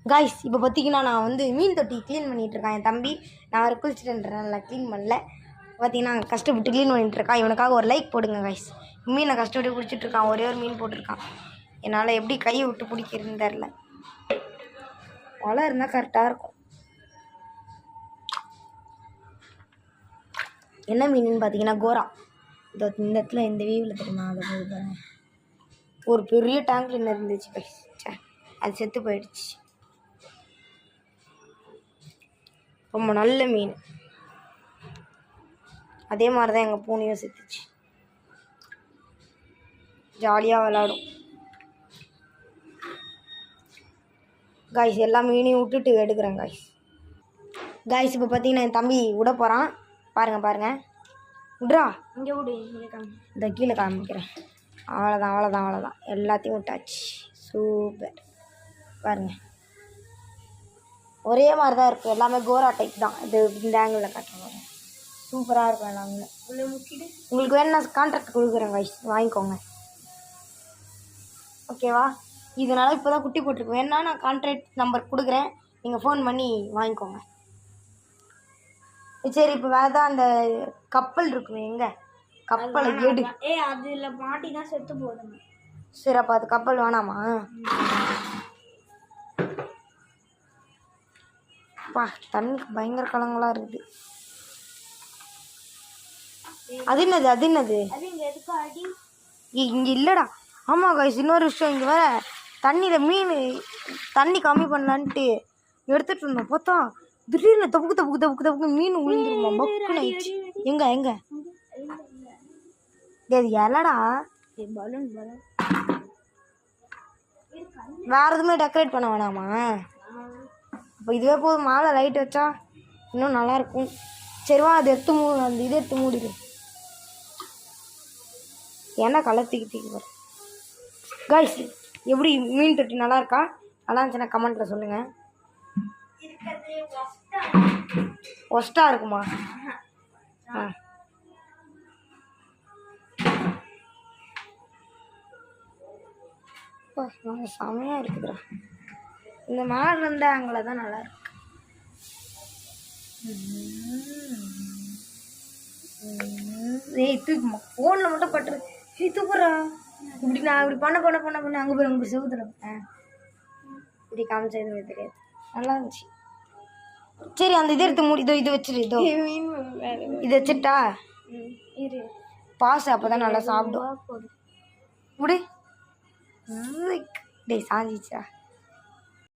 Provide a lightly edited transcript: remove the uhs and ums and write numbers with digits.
Guys இப்போ பார்த்தீங்கன்னா நான் வந்து மீன் தொட்டி க்ளீன் பண்ணிகிட்ருக்கேன். என் தம்பி நான் வர குளிச்சுட்டுன்றேன், க்ளீன் பண்ணல. பார்த்தீங்கன்னா கஷ்டப்பட்டு க்ளீன் பண்ணிகிட்ருக்கான். இவனுக்காக ஒரு லைக் போடுங்க காய்ஸ். மீனை கஷ்டப்பட்டு பிடிச்சிட்ருக்கான். ஒரே ஒரு மீன் போட்டிருக்கான். என்னால் எப்படி கையை விட்டு பிடிக்கிறதுன்னு தெரில. வலை இருந்தால் கரெக்டாக இருக்கும். என்ன மீனுன்னு பார்த்தீங்கன்னா கோரா. இந்த இடத்துல இந்த வீவில் தெரியுமா, அதை போய் பாருங்க. ஒரு பெரிய டேங்க்ல என்ன இருந்துச்சு கைஸ், அது செத்து போயிடுச்சு. ரொம்ப நல்ல மீன். அதே மாதிரி தான் எங்கள் பூனையும் செத்துச்சு. ஜாலியாக விளாடும் காய்ஸ். எல்லா மீனையும் விட்டுட்டு எடுக்கிறேன் காய்ஸ். காய்ஸ் இப்போ பார்த்தீங்கன்னா என் தம்பி விட போகிறான். பாருங்கள் விட்றா. இங்கே விடு, இந்த கீழே காமிக்கிறேன். அவ்வளோதான் எல்லாத்தையும் விட்டாச்சு. சூப்பர். பாருங்கள் ஒரே மாதிரி தான் இருக்குது. எல்லாமே கோரா டைப் தான். இது இந்த ஆங்கிளில் காட்டுறேன். சூப்பராக இருக்கும் எல்லாமே. உங்களுக்கு வேணும் நான் கான்ட்ராக்ட் கொடுக்குறேன் காய்ஸ், வாங்கிக்கோங்க. ஓகேவா? இதனால் இப்போ தான் குட்டி போட்டிருக்கு. வேணா நான் கான்ட்ராக்ட் நம்பர் கொடுக்குறேன், நீங்கள் ஃபோன் பண்ணி வாங்கிக்கோங்க. சரி இப்போ வேறு தான் அந்த கப்பல் இருக்குமே, எங்கே கப்பலை எடு. அதில் மாட்டி தான் செத்து போதுங்க. சரி அப்போ அது கப்பல் வேணாமா? பா தண்ணிக்கு பயங்கர கலங்களாக இருக்குது. அது என்னது இங்கே இல்லைடா. ஆமாம் காய்ஸ், இன்னொரு விஷயம். இங்கே வேற தண்ணியில் மீன் தண்ணி கம்மி பண்ணலான்ட்டு எடுத்துகிட்டு இருந்தோம். பார்த்தா திடீர்னு தப்புக்கு மீன் விழுந்துருமா, பக்குன்னு ஆயிடுச்சு. எங்க இது எல்லடா வேறு எதுவுமே டெக்கரேட் பண்ண வேணாமா? அப்போ இதுவே போதும். மேலே லைட் வச்சா இன்னும் நல்லாயிருக்கும். சரிவா, அது அந்த இதை எடுத்து மூடிடும். ஏன்னா கலர் தீக்கி வரும். காய்ஸ் எப்படி மீன் தொட்டி நல்லா இருக்கா? நல்லா இருந்துச்சுன்னா கமெண்ட்டில் சொல்லுங்கள். ஒஸ்ட்டாக இருக்குமா? செமையாக இருக்குதுடா. இந்த மாதிரி இருந்த ஆங்கில தான் நல்லா இருக்கு. தூக்குமா ஃபோனில் மட்டும் பட்டுரு. தூக்குறா. இப்படி நான் இப்படி பண்ண அங்கே போய் உங்களுக்கு செவுத்துல இப்படி காமிச்சா எதுவுமே தெரியாது. நல்லா இருந்துச்சு. சரி அந்த இதை எடுத்து மூடி இது வச்சிரு. இதை வச்சுட்டா பாசு, அப்போ தான் நல்லா சாப்பிடும். இப்படி டேய் சாஞ்சிச்சா.